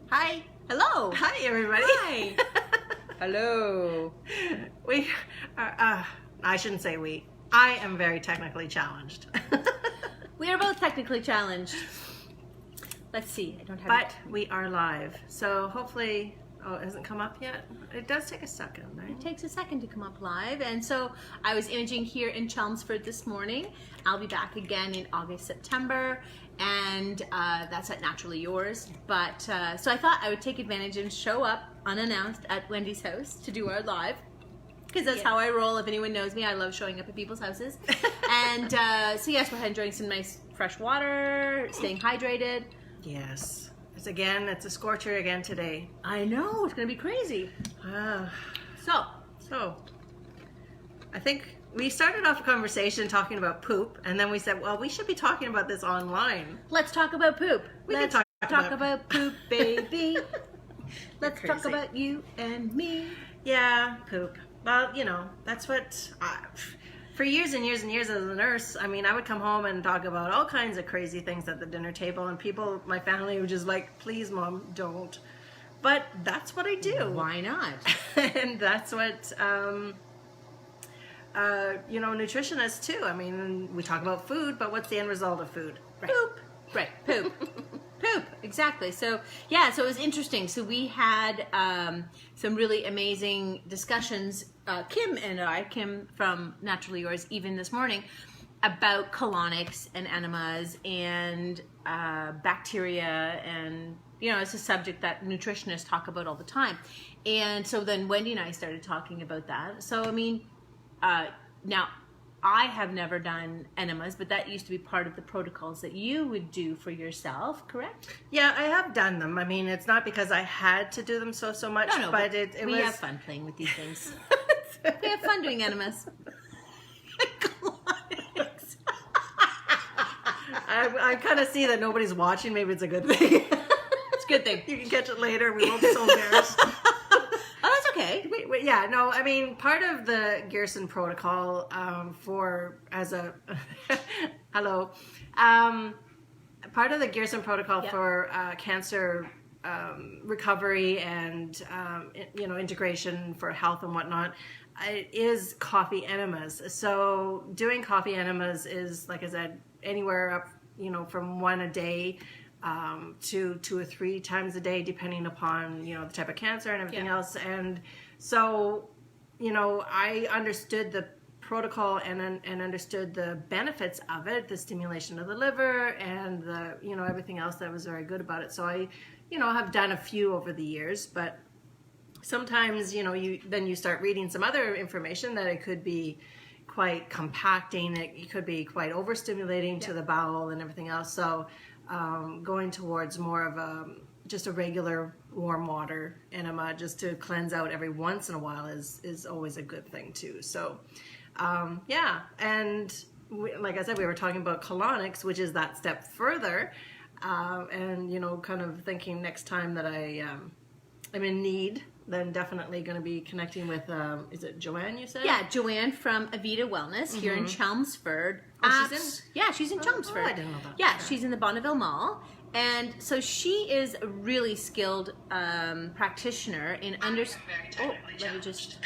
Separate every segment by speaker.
Speaker 1: Hi.
Speaker 2: Hello.
Speaker 1: Hi, everybody.
Speaker 2: Hi. Hello.
Speaker 1: We are, I shouldn't say we. I am very technically challenged.
Speaker 2: We are both technically challenged. Let's see. I don't have
Speaker 1: But we are live. So hopefully, oh, it hasn't come up yet? It does take a second, right?
Speaker 2: It takes a second to come up live. And so I was imaging here in Chelmsford this morning. I'll be back again in August, September. And that's at Naturally Yours. But so I thought I would take advantage and show up unannounced at Wendy's house to do our live. Because that's how I roll. If anyone knows me, I love showing up at people's houses. And so yes, we're enjoying some nice fresh water, staying hydrated.
Speaker 1: Yes. It's a scorcher again today.
Speaker 2: I know, it's gonna be crazy.
Speaker 1: So, I think we started off a conversation talking about poop, and then we said, well, we should be talking about this online.
Speaker 2: Let's talk about poop.
Speaker 1: Let's
Speaker 2: talk about poop, baby. Let's talk about you and me.
Speaker 1: Yeah, poop. Well, you know, that's what, for years and years and years as a nurse, I mean, I would come home and talk about all kinds of crazy things at the dinner table, and people, my family were just like, please, Mom, don't. But that's what I do.
Speaker 2: Why not?
Speaker 1: And that's what, you know, nutritionists too. I mean, we talk about food, but what's the end result of food?
Speaker 2: Right. Poop. Right, poop. Poop, exactly. So, yeah, so it was interesting. So we had some really amazing discussions, Kim from Naturally Yours, even this morning, about colonics and enemas and bacteria, and, you know, it's a subject that nutritionists talk about all the time. And so then Wendy and I started talking about that. So, I mean, now, I have never done enemas, but that used to be part of the protocols that you would do for yourself, correct?
Speaker 1: Yeah, I have done them. I mean, it's not because I had to do them so much,
Speaker 2: no,
Speaker 1: but
Speaker 2: we
Speaker 1: was...
Speaker 2: have fun playing with these things. We have fun doing enemas.
Speaker 1: I kind of see that nobody's watching. Maybe it's a good thing.
Speaker 2: It's a good thing.
Speaker 1: You can catch it later. We won't be so embarrassed.
Speaker 2: Oh, that's okay.
Speaker 1: Wait, yeah, no, I mean, part of the Gerson protocol hello, part of the Gerson protocol for cancer recovery and, you know, integration for health and whatnot, is coffee enemas. So doing coffee enemas is, like I said, anywhere up, you know, from one a day to 2 or 3 times a day, depending upon, you know, the type of cancer and everything else. And so, you know, I understood the protocol and understood the benefits of it, the stimulation of the liver and the, you know, everything else that was very good about it. So I, you know, have done a few over the years, but sometimes, you know, you start reading some other information that it could be quite compacting, it could be quite overstimulating to the bowel and everything else. So going towards more of just a regular warm water enema just to cleanse out every once in a while is always a good thing too. So yeah, and like I said, we were talking about colonics, which is that step further, and, you know, kind of thinking next time that I'm in need, then definitely going to be connecting with, is it Joanne, you said?
Speaker 2: Yeah, Joanne from Avita Wellness here in Chelmsford.
Speaker 1: Oh, she's in?
Speaker 2: Yeah, she's in Chelmsford.
Speaker 1: Oh, I didn't know that.
Speaker 2: Yeah, she's in the Bonneville Mall. And so she is a really skilled practitioner in let me just...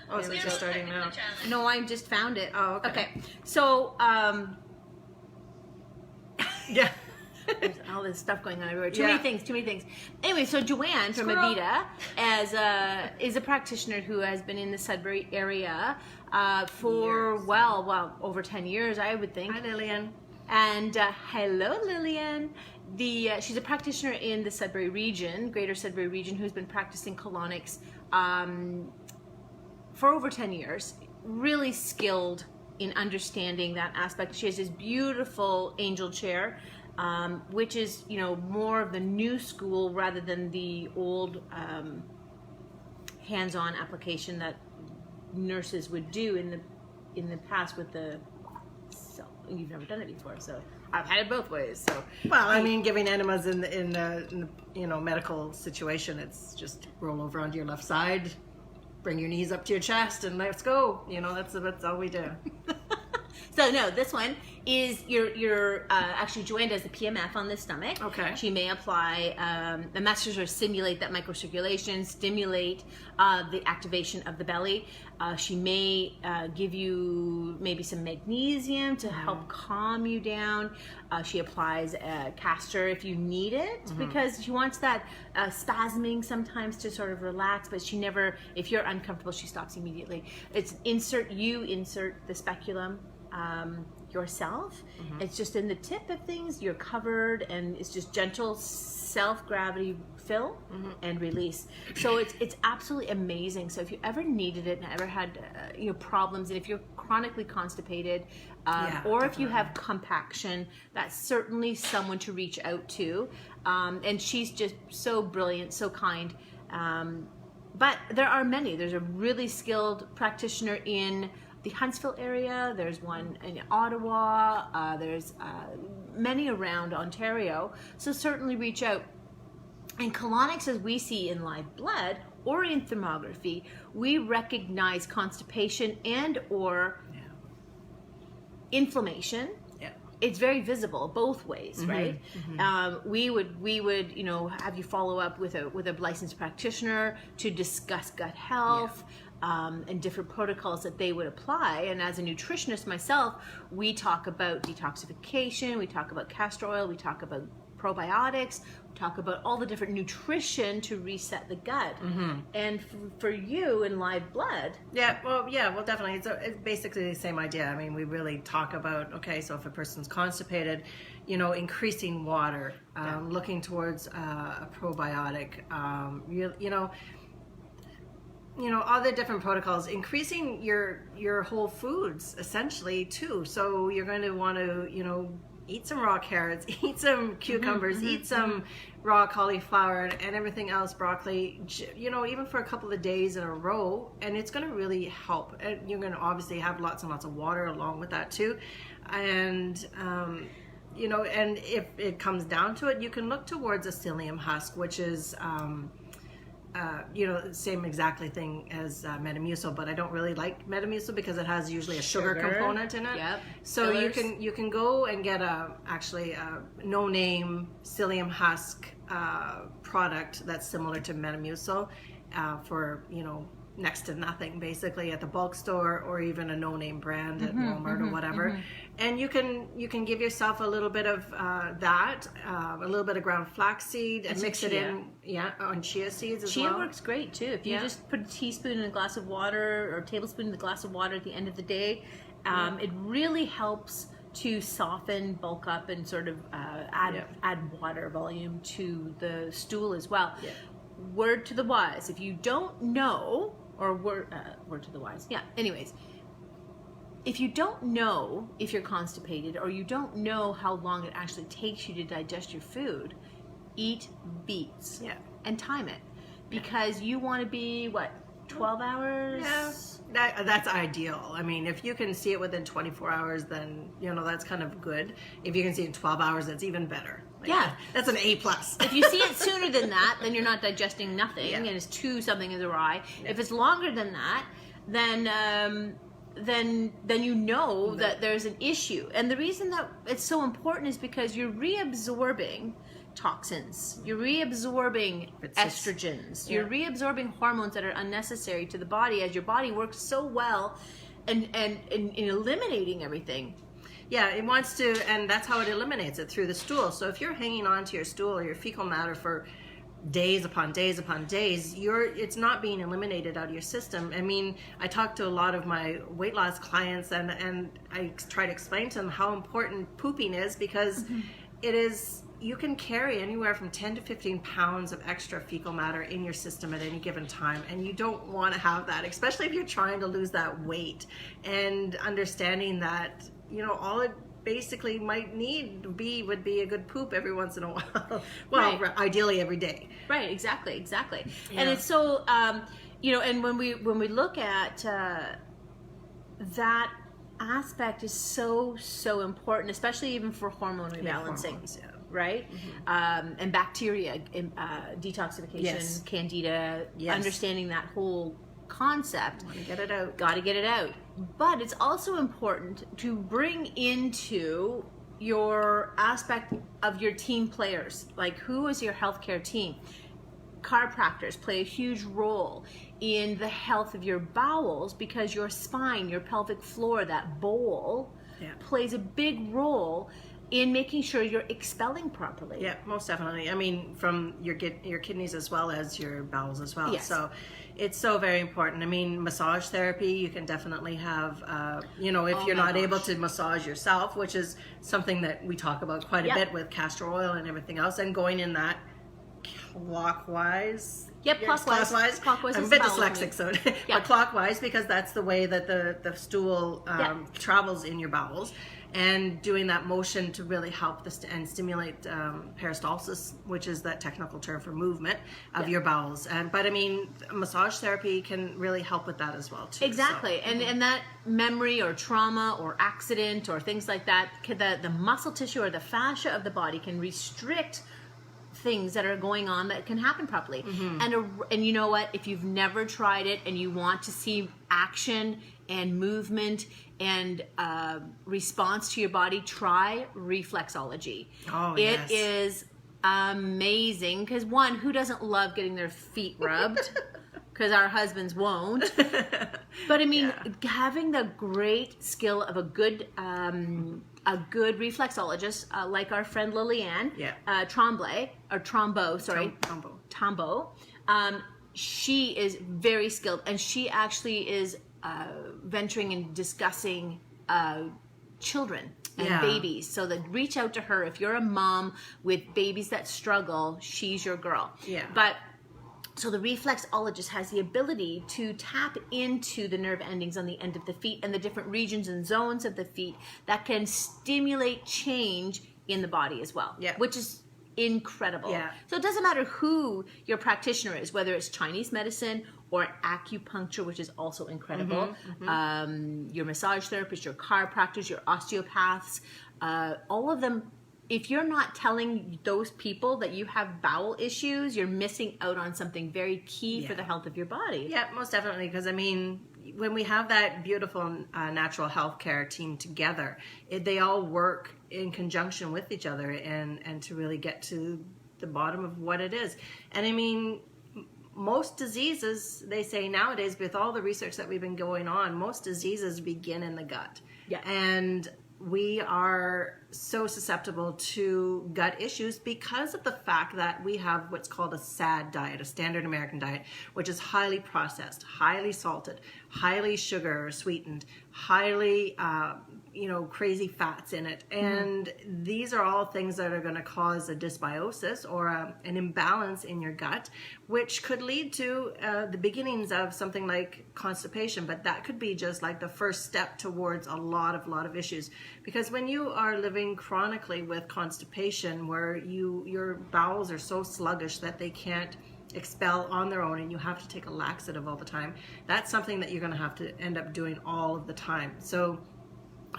Speaker 1: Oh, so it's just starting now.
Speaker 2: No, I just found it.
Speaker 1: Oh, okay.
Speaker 2: Okay, so...
Speaker 1: yeah.
Speaker 2: There's all this stuff going on everywhere. Too many things. Anyway, so Joanne from Avita is a practitioner who has been in the Sudbury area for, well, over 10 years, I would think.
Speaker 1: Hi, Lillian.
Speaker 2: And hello, Lillian. She's a practitioner in the Sudbury region, Greater Sudbury region, who's been practicing colonics for over 10 years. Really skilled in understanding that aspect. She has this beautiful angel chair, which is, you know, more of the new school rather than the old hands-on application that nurses would do in the past with the... So you've never done it before, so I've had it both ways. So
Speaker 1: well, I mean, giving enemas in the you know, medical situation, it's just roll over onto your left side, bring your knees up to your chest, and let's go. You know, that's all we do.
Speaker 2: So no, this one is your actually Joanne does the PMF on the stomach.
Speaker 1: Okay.
Speaker 2: She may apply the message or simulate that microcirculation, stimulate the activation of the belly. She may give you maybe some magnesium to help calm you down. She applies castor if you need it because she wants that spasming sometimes to sort of relax, but she never, if you're uncomfortable, she stops immediately. It's insert the speculum yourself. It's just in the tip of things, you're covered, and it's just gentle self-gravity fill and release. So it's absolutely amazing. So if you ever needed it and ever had problems, and if you're chronically constipated, or if you have compaction, that's certainly someone to reach out to. And she's just so brilliant, so kind. But there are many. There's a really skilled practitioner in the Huntsville area. There's one in Ottawa. There's many around Ontario. So certainly reach out. And colonics, as we see in live blood or in thermography, we recognize constipation and or inflammation. It's very visible both ways, right? We would have you follow up with a licensed practitioner to discuss gut health. And different protocols that they would apply. And as a nutritionist myself, we talk about detoxification, we talk about castor oil, we talk about probiotics, we talk about all the different nutrition to reset the gut. And for you in live blood,
Speaker 1: well definitely it's basically the same idea. I mean, we really talk about, okay, so if a person's constipated, increasing water, looking towards a probiotic, all the different protocols, increasing your whole foods essentially too. So you're going to want to, eat some raw carrots, eat some cucumbers, eat some raw cauliflower and everything else, broccoli, even for a couple of days in a row. And it's going to really help. And you're going to obviously have lots and lots of water along with that too. And, and if it comes down to it, you can look towards a psyllium husk, which is, same exactly thing as Metamucil, but I don't really like Metamucil because it has usually a sugar component in it. So you can go and get a no-name psyllium husk product that's similar to Metamucil for next to nothing basically at the bulk store, or even a no-name brand at Walmart or whatever. And you can give yourself a little bit of a little bit of ground flaxseed and mix it in on chia seeds as well.
Speaker 2: Chia works great too. If you just put a teaspoon in a glass of water or a tablespoon in a glass of water at the end of the day, it really helps to soften, bulk up, and sort of add water volume to the stool as well. Word to the wise, if you don't know, or word to the wise, anyways, if you don't know if you're constipated, or you don't know how long it actually takes you to digest your food, eat beets and time it, because you want to be 12 hours?
Speaker 1: That's ideal. I mean, if you can see it within 24 hours, then that's kind of good. If you can see it in 12 hours, that's even better. That's an A+.
Speaker 2: If you see it sooner than that, then you're not digesting nothing, and it's something is awry. If it's longer than that, then you know that there's an issue. And the reason that it's so important is because you're reabsorbing toxins, you're reabsorbing estrogens, you're reabsorbing hormones that are unnecessary to the body, as your body works so well in eliminating everything.
Speaker 1: It wants to, and that's how it eliminates it, through the stool. So if you're hanging on to your stool or your fecal matter for days upon days upon days, it's not being eliminated out of your system. I mean, I talk to a lot of my weight loss clients, and I try to explain to them how important pooping is, because it is, you can carry anywhere from 10 to 15 pounds of extra fecal matter in your system at any given time, and you don't want to have that, especially if you're trying to lose that weight. And understanding that, all it basically might need would be a good poop every once in a while. Ideally every day.
Speaker 2: Right, exactly. And it's so, and when we look at that aspect is so important, especially even for hormone rebalancing. Right? And bacteria, detoxification, candida, understanding that whole concept.
Speaker 1: Want to get it out.
Speaker 2: Got to get it out. But it's also important to bring into your aspect of your team players. Like, who is your healthcare team? Chiropractors play a huge role in the health of your bowels, because your spine, your pelvic floor, that bowl, plays a big role in making sure you're expelling properly.
Speaker 1: Yeah, most definitely. I mean, from your kidneys as well as your bowels as well.
Speaker 2: Yes.
Speaker 1: So it's so very important. I mean, massage therapy, you can definitely have, if you're not able to massage yourself, which is something that we talk about quite a bit with castor oil and everything else, and going in that clockwise.
Speaker 2: Yep, clockwise. Clockwise
Speaker 1: I'm
Speaker 2: is
Speaker 1: a bit
Speaker 2: bowel
Speaker 1: dyslexic, so
Speaker 2: yeah.
Speaker 1: but clockwise, because that's the way that the stool travels in your bowels. And doing that motion to really help and stimulate peristalsis, which is that technical term for movement of your bowels. But I mean, massage therapy can really help with that as well too.
Speaker 2: Exactly.
Speaker 1: So.
Speaker 2: And that memory or trauma or accident or things like that, the muscle tissue or the fascia of the body can restrict things that are going on that can happen properly. And you know what, if you've never tried it and you want to see action and movement and response to your body, try reflexology. It is amazing, because one, who doesn't love getting their feet rubbed? Because our husbands won't. But I mean, having the great skill of a good reflexologist, like our friend Liliane Trombeau. She is very skilled, and she actually is venturing and discussing children and babies. So that reach out to her if you're a mom with babies that struggle. She's your girl. So the reflexologist has the ability to tap into the nerve endings on the end of the feet and the different regions and zones of the feet that can stimulate change in the body as well, which is incredible. So it doesn't matter who your practitioner is, whether it's Chinese medicine or acupuncture, which is also incredible, your massage therapist, your chiropractors, your osteopaths, all of them. If you're not telling those people that you have bowel issues, you're missing out on something very key for the health of your body.
Speaker 1: Yeah, most definitely. Because I mean, when we have that beautiful natural healthcare team together, they all work in conjunction with each other and to really get to the bottom of what it is. And I mean, most diseases, they say nowadays, with all the research that we've been going on, most diseases begin in the gut. And we are so susceptible to gut issues because of the fact that we have what's called a SAD diet, a standard American diet, which is highly processed, highly salted, highly sugar sweetened, highly crazy fats in it. And these are all things that are going to cause a dysbiosis or an imbalance in your gut, which could lead to the beginnings of something like constipation. But that could be just like the first step towards a lot of issues. Because when you are living chronically with constipation, where your bowels are so sluggish that they can't expel on their own and you have to take a laxative all the time, that's something that you're going to have to end up doing all of the time. So,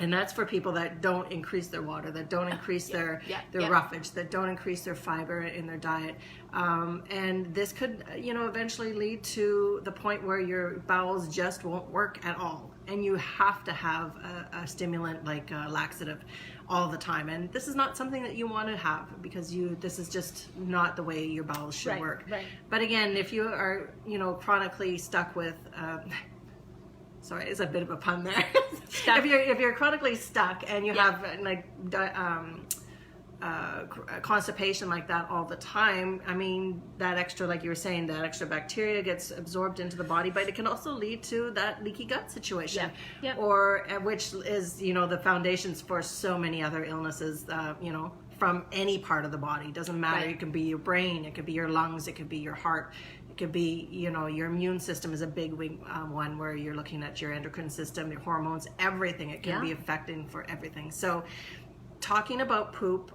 Speaker 1: and that's for people that don't increase their water, that don't increase their roughage, that don't increase their fiber in their diet. And this could, eventually lead to the point where your bowels just won't work at all. And you have to have a stimulant like a laxative all the time. And this is not something that you want to have, because this is just not the way your bowels should work. But again, if you are, chronically stuck with... sorry, it's a bit of a pun there. If you're chronically stuck and you have constipation like that all the time, I mean, that extra, like you were saying, that extra bacteria gets absorbed into the body, but it can also lead to that leaky gut situation, or which is, the foundations for so many other illnesses, from any part of the body. Doesn't matter. It can be your brain, it could be your lungs, it could be your heart. Could be, your immune system is a big one, where you're looking at your endocrine system, your hormones, everything. It can be affecting for everything. So talking about poop,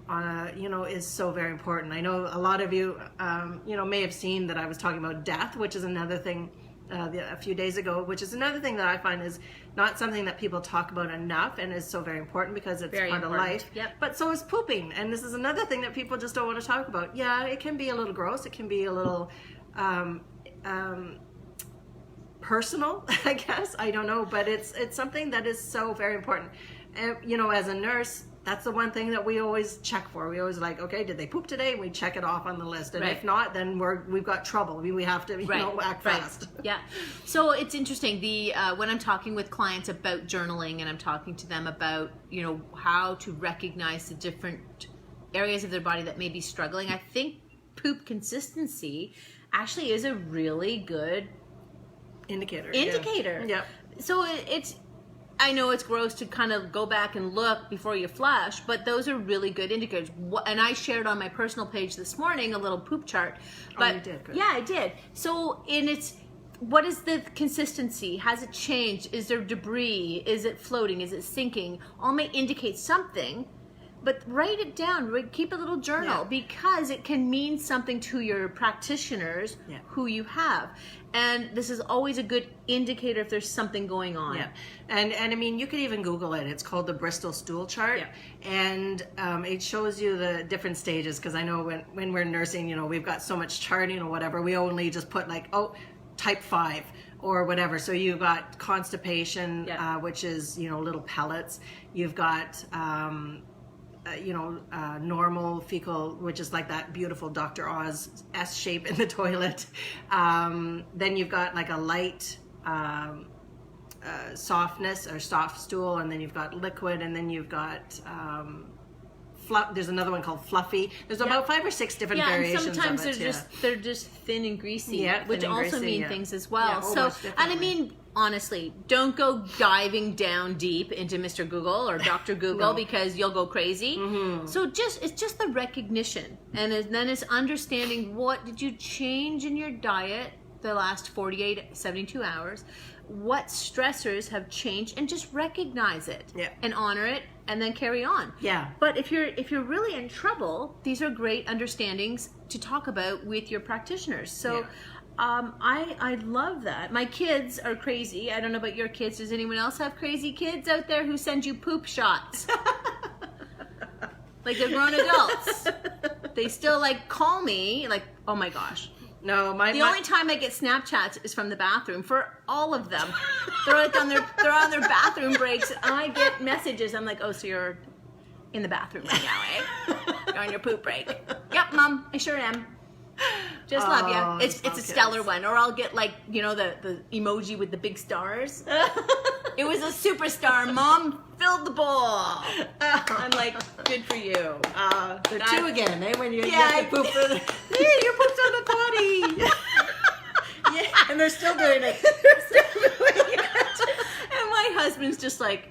Speaker 1: is so very important. I know a lot of you, may have seen that I was talking about death, which is another thing a few days ago, which is another thing that I find is not something that people talk about enough, and is so very important because it's part of life. But so is pooping. And this is another thing that people just don't want to talk about. Yeah, it can be a little gross. It can be a little... personal, I guess. I don't know, but it's something that is so very important. And, you know, as a nurse, that's the one thing that we always check for. We always like, okay, did they poop today? We check it off on the list. And if not, then we've got trouble. I mean, we have to, you know, act fast.
Speaker 2: Yeah. So it's interesting. When I'm talking with clients about journaling and I'm talking to them about, you know, how to recognize the different areas of their body that may be struggling, I think poop consistency actually is a really good
Speaker 1: indicator.
Speaker 2: Yeah. So I know it's gross to kind of go back and look before you flush, but those are really good indicators. And I shared on my personal page this morning a little poop chart. But
Speaker 1: you did? Good.
Speaker 2: Yeah, I did. So what is the consistency? Has it changed? Is there debris? Is it floating? Is it sinking? All may indicate something. But write it down. Keep a little journal because it can mean something to your practitioners who you have. And this is always a good indicator if there's something going on.
Speaker 1: Yeah, and I mean, you could even Google it. It's called the Bristol Stool Chart, and it shows you the different stages. Because I know when we're nursing, you know, we've got so much charting or whatever. We only just put like, type 5 or whatever. So you've got constipation, which is, you know, little pellets. You've got normal fecal, which is like that beautiful Dr. Oz S shape in the toilet. Then you've got like a light softness or soft stool, and then you've got liquid, and then you've got there's another one called fluffy. There's about 5 or 6 different variations.
Speaker 2: And sometimes
Speaker 1: of it,
Speaker 2: they're just thin and greasy, which
Speaker 1: and
Speaker 2: also
Speaker 1: greasy,
Speaker 2: mean things as well.
Speaker 1: Yeah,
Speaker 2: and I mean, honestly, don't go diving down deep into Mr. Google or Dr. Google because you'll go crazy. So it's just the recognition, and then it's understanding what did you change in your diet the last 48, 72 hours. What stressors have changed, and just recognize it and honor it, and then carry on. Yeah. But if you're really in trouble, these are great understandings to talk about with your practitioners. So I love that. My kids are crazy. I don't know about your kids. Does anyone else have crazy kids out there who send you poop shots? Like they're grown adults. They still like call me like, oh my gosh.
Speaker 1: No,
Speaker 2: the only time I get Snapchats is from the bathroom for all of them. They're like on their bathroom breaks, and I get messages. I'm like, oh, so you're in the bathroom right now, eh? You're on your poop break. Yep, Mom, I sure am. Just love you. It's a stellar one. Or I'll get like, you know, the emoji with the big stars. It was a superstar. Mom filled the bowl. I'm like, good for you.
Speaker 1: They're 2 again, eh? When you have to poop for the... Yeah, you pooped on the potty. And they're still doing it.
Speaker 2: And my husband's just like,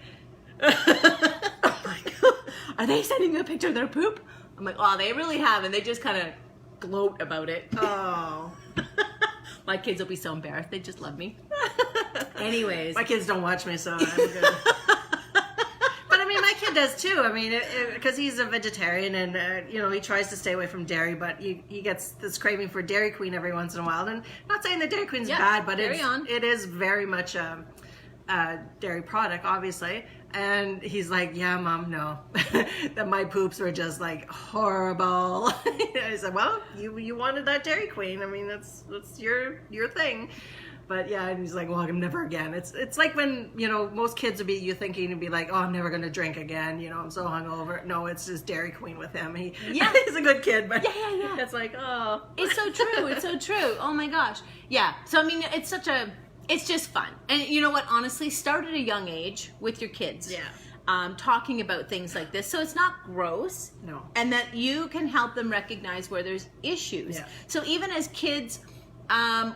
Speaker 2: oh my God, are they sending you a picture of their poop? I'm like, oh, they really have. And they just kind of gloat about it.
Speaker 1: Oh.
Speaker 2: My kids will be so embarrassed. They just love me. Anyways.
Speaker 1: My kids don't watch me, so I'm good. But I mean, my kid does too. I mean, because he's a vegetarian and, you know, he tries to stay away from dairy, but he gets this craving for Dairy Queen every once in a while. And I'm not saying that Dairy Queen's bad, but it is very much a dairy product, obviously. And he's like, yeah, Mom, no. That my poops were just like horrible. I said, well, you wanted that Dairy Queen. I mean, that's your thing. But yeah, and he's like, well, I'm never again. It's like when, you know, most kids would be you thinking and be like, oh, I'm never going to drink again. You know, I'm so hungover. No, it's just Dairy Queen with him. He's a good kid, but it's like, oh.
Speaker 2: It's so true. It's so true. Oh my gosh. Yeah. So, I mean, it's just fun. And you know what? Honestly, start at a young age with your kids. Yeah. Talking about things like this. So it's not gross.
Speaker 1: No.
Speaker 2: And that you can help them recognize where there's issues. Yeah. So even as kids,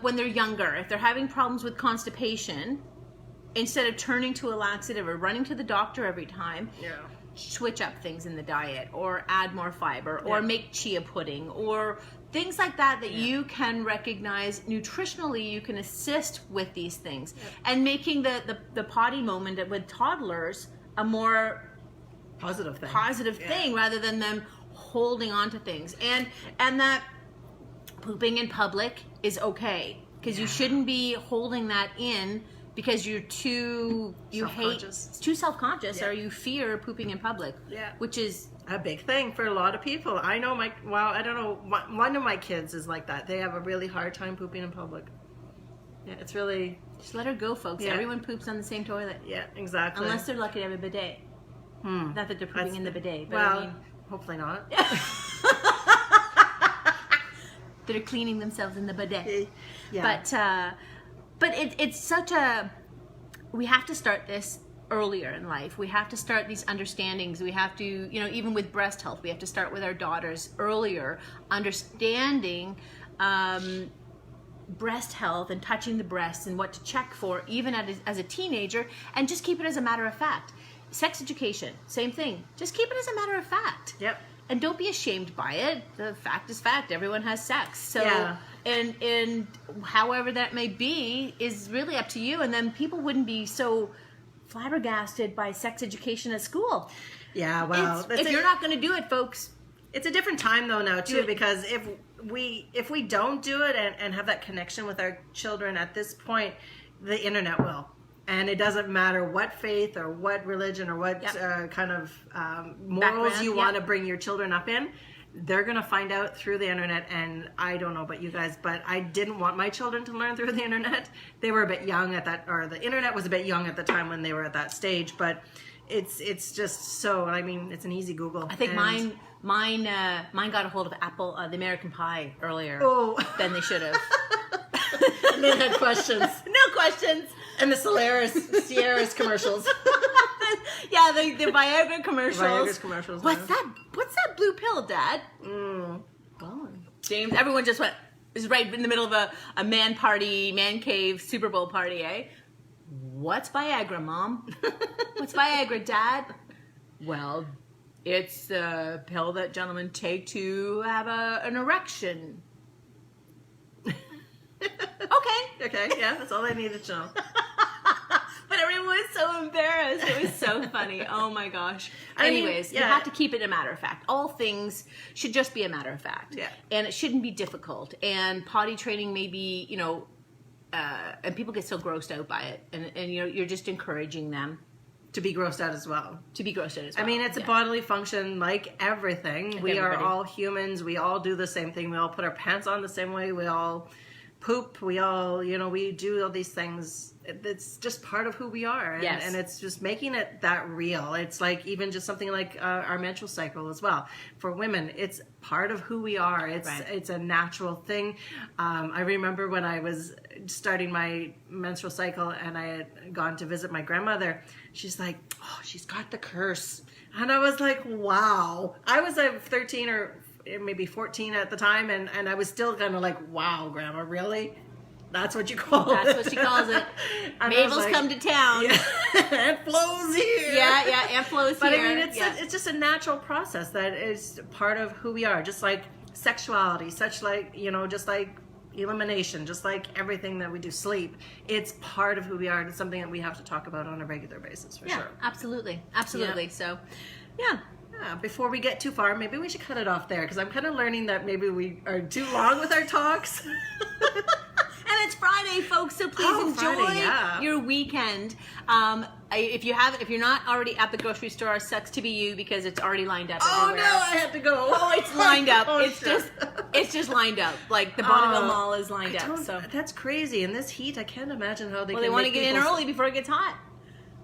Speaker 2: when they're younger, if they're having problems with constipation, instead of turning to a laxative or running to the doctor every time, switch up things in the diet or add more fiber or make chia pudding or things like that you can recognize nutritionally. You can assist with these things and making the potty moment with toddlers a more
Speaker 1: positive
Speaker 2: thing rather than them holding on to things, and that pooping in public is okay because you shouldn't be holding that in because you're too self-conscious or you fear pooping in public, which is
Speaker 1: a big thing for a lot of people. I know I don't know, one of my kids is like that. They have a really hard time pooping in public. Yeah, it's really...
Speaker 2: Just let her go, folks.
Speaker 1: Yeah.
Speaker 2: Everyone poops on the same toilet.
Speaker 1: Yeah, exactly.
Speaker 2: Unless they're lucky to have a bidet. Not that they're pooping in the bidet, but
Speaker 1: well,
Speaker 2: I mean...
Speaker 1: hopefully not.
Speaker 2: They're cleaning themselves in the bidet.
Speaker 1: Yeah.
Speaker 2: But it's such a... We have to start this earlier in life. We have to start these understandings. We have to, you know, even with breast health, we have to start with our daughters earlier, understanding breast health and touching the breasts and what to check for, even as a teenager, and just keep it as a matter of fact. Sex education, same thing. Just keep it as a matter of fact.
Speaker 1: Yep.
Speaker 2: And don't be ashamed by it. The fact is fact. Everyone has sex. So,
Speaker 1: yeah.
Speaker 2: and however that may be is really up to you. And then people wouldn't be so flabbergasted by sex education at school.
Speaker 1: Yeah, well,
Speaker 2: if you're not going to do it, folks.
Speaker 1: It's a different time though now too, because if we don't do it and have that connection with our children at this point, the internet will. And it doesn't matter what faith or what religion or what kind of morals you want to bring your children up in. They're going to find out through the internet. And I don't know about you guys, but I didn't want my children to learn through the internet. They were a bit young at that, or the internet was a bit young at the time when they were at that stage. But it's just so, I mean, it's an easy Google.
Speaker 2: I think mine got a hold of Apple, the American Pie earlier than they should have.
Speaker 1: And they had questions.
Speaker 2: No questions.
Speaker 1: And the Sierra's commercials.
Speaker 2: Yeah, the Viagra commercials.
Speaker 1: Viagra's commercials.
Speaker 2: What's that blue pill, Dad?
Speaker 1: Mm.
Speaker 2: Oh. James, everyone just went, is right in the middle of a man cave Super Bowl party, eh? What's Viagra, Mom? What's Viagra, Dad? Well, it's the pill that gentlemen take to have an erection.
Speaker 1: Okay, yeah, that's all I needed to know.
Speaker 2: But everyone was so embarrassed. It was so funny. Oh my gosh. Anyways, you have to keep it a matter of fact. All things should just be a matter of fact.
Speaker 1: Yeah.
Speaker 2: And it shouldn't be difficult. And potty training may be, you know, and people get so grossed out by it. And you know, you're just encouraging them
Speaker 1: to be grossed out as well.
Speaker 2: I
Speaker 1: mean, it's a bodily function like everything.
Speaker 2: Like
Speaker 1: we
Speaker 2: everybody.
Speaker 1: are all humans. We all do the same thing. We all put our pants on the same way. We all poop. We all, you know, we do all these things. It's just part of who we are. And,
Speaker 2: Yes.
Speaker 1: and it's just making it that real. It's like even just something like our menstrual cycle as well. For women, it's part of who we are. It's a natural thing. I remember when I was starting my menstrual cycle and I had gone to visit my grandmother, she's like, oh, she's got the curse. And I was like, wow. I was 13 or maybe 14 at the time, and I was still kind of like, wow, Grandma, really? That's what you call it?
Speaker 2: That's what she calls it. Mabel's like, come to town.
Speaker 1: Yeah. Aunt Flo's here.
Speaker 2: Yeah, Aunt Flo's
Speaker 1: but
Speaker 2: here.
Speaker 1: But I mean, it's just a natural process that is part of who we are, just like sexuality, just like elimination, just like everything that we do, sleep. It's part of who we are, and it's something that we have to talk about on a regular basis, for sure.
Speaker 2: Absolutely.
Speaker 1: Yeah.
Speaker 2: So, yeah.
Speaker 1: Before we get too far, maybe we should cut it off there, because I'm kind of learning that maybe we are too long with our talks.
Speaker 2: And it's Friday, folks, so please enjoy your weekend. If you're not already at the grocery store, sucks to be you, because it's already lined up everywhere.
Speaker 1: Oh no, I have to go.
Speaker 2: Oh, it's lined up. It's just lined up. Like the Bonneville Mall is lined up. So
Speaker 1: that's crazy. In this heat, I can't imagine how they.
Speaker 2: Well, they want to get in early before it gets hot.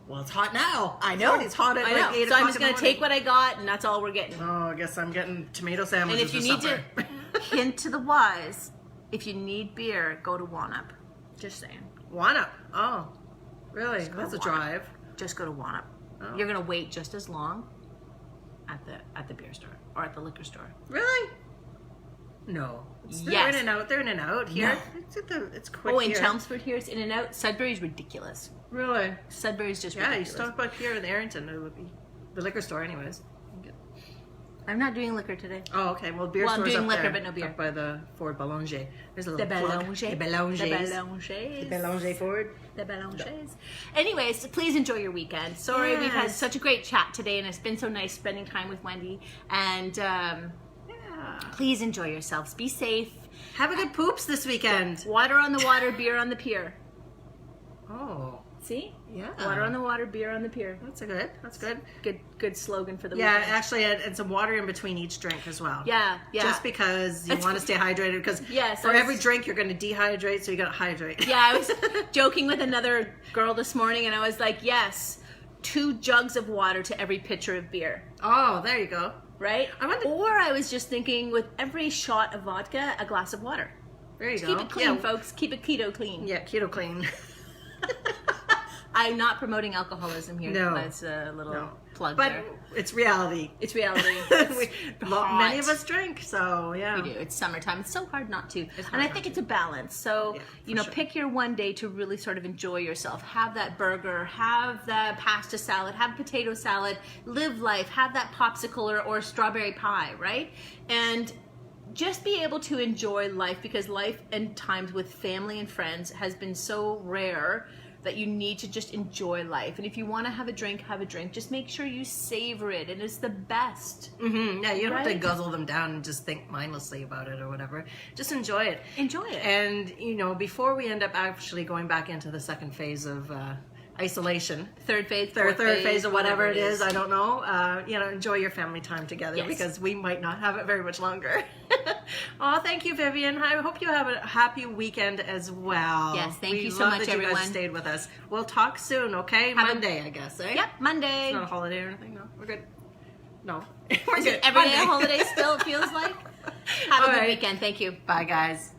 Speaker 1: Well, it's hot now.
Speaker 2: I know.
Speaker 1: It's hot at like 8
Speaker 2: So I'm
Speaker 1: o'clock
Speaker 2: just going to take what I got, and that's all we're getting.
Speaker 1: Oh, I guess I'm getting tomato sandwiches.
Speaker 2: And if you need to hint to the wise, if you need beer, go to One-Up. Just saying.
Speaker 1: One-Up? Oh, really? That's a drive.
Speaker 2: Just go to One-Up. Oh. You're going to wait just as long at the beer store or at the liquor store.
Speaker 1: Really? No. They're in and out. They're in and out here. No. It's quick.
Speaker 2: Oh, in Chelmsford here, it's in and out. Sudbury's ridiculous.
Speaker 1: Really?
Speaker 2: Sudbury's just ridiculous.
Speaker 1: You stop up here in Arrington, it would be the liquor store, anyways.
Speaker 2: I'm not doing liquor today.
Speaker 1: Oh, okay. Well, beer store's
Speaker 2: I'm doing
Speaker 1: up
Speaker 2: liquor,
Speaker 1: there,
Speaker 2: but no beer.
Speaker 1: Up by the Ford Boulanger. There's a little
Speaker 2: The Boulanger.
Speaker 1: The Boulangers.
Speaker 2: The
Speaker 1: Boulanger Ford.
Speaker 2: The Boulangers. Anyways, please enjoy your weekend. Sorry, we've had such a great chat today, and it's been so nice spending time with Wendy. And please enjoy yourselves. Be safe.
Speaker 1: Have a good poops this weekend.
Speaker 2: Water on the water, beer on the pier.
Speaker 1: Oh.
Speaker 2: See?
Speaker 1: Yeah.
Speaker 2: Water on the water, beer on the pier.
Speaker 1: That's good. That's good.
Speaker 2: Good slogan for the
Speaker 1: Yeah,
Speaker 2: weekend.
Speaker 1: actually, and some water in between each drink as well.
Speaker 2: Yeah.
Speaker 1: Just because you want to stay hydrated, because for every drink you're going to dehydrate, so you got to hydrate.
Speaker 2: Yeah, I was joking with another girl this morning, and I was like, yes, 2 jugs of water to every pitcher of beer.
Speaker 1: Oh, there you go.
Speaker 2: Right? Or I was just thinking, with every shot of vodka, a glass of water.
Speaker 1: There you
Speaker 2: Just
Speaker 1: go.
Speaker 2: keep it clean, folks. Keep it keto clean.
Speaker 1: Yeah, keto clean.
Speaker 2: I'm not promoting alcoholism here.
Speaker 1: No.
Speaker 2: That's a little plug
Speaker 1: but
Speaker 2: there.
Speaker 1: it's reality.
Speaker 2: It's reality. It's hot.
Speaker 1: Many of us drink, so yeah.
Speaker 2: We do. It's summertime. It's so hard not to.
Speaker 1: It's
Speaker 2: And I
Speaker 1: hard
Speaker 2: think
Speaker 1: not
Speaker 2: it's a balance. So,
Speaker 1: Yeah, sure.
Speaker 2: pick your one day to really sort of enjoy yourself. Have that burger, have the pasta salad, have potato salad, live life, have that popsicle or strawberry pie, right? And just be able to enjoy life, because life and times with family and friends has been so rare that you need to just enjoy life. And if you want to have a drink, have a drink. Just make sure you savor it, and it's the best.
Speaker 1: Mm-hmm. Yeah, you don't have to
Speaker 2: Right?
Speaker 1: guzzle them down and just think mindlessly about it or whatever. Just enjoy it.
Speaker 2: Enjoy it.
Speaker 1: And, before we end up actually going back into the second phase of isolation,
Speaker 2: Third phase,
Speaker 1: third
Speaker 2: fourth
Speaker 1: phase or whatever it is,
Speaker 2: I
Speaker 1: I don't know. Enjoy your family time together,
Speaker 2: Yes.
Speaker 1: because we might not have it very much longer. Oh, thank you, Vivian. I hope you have a happy weekend as well.
Speaker 2: Yes, thank you
Speaker 1: We
Speaker 2: so
Speaker 1: love
Speaker 2: much,
Speaker 1: that you
Speaker 2: everyone.
Speaker 1: guys stayed with us. We'll talk soon, okay? Monday, I guess, eh?
Speaker 2: Yep, Monday.
Speaker 1: It's not a holiday or anything, no? We're good? No. We're
Speaker 2: Is
Speaker 1: good.
Speaker 2: it every day
Speaker 1: Monday.
Speaker 2: a holiday still, it feels like? Have a
Speaker 1: All
Speaker 2: good
Speaker 1: right.
Speaker 2: weekend. Thank you.
Speaker 1: Bye, guys.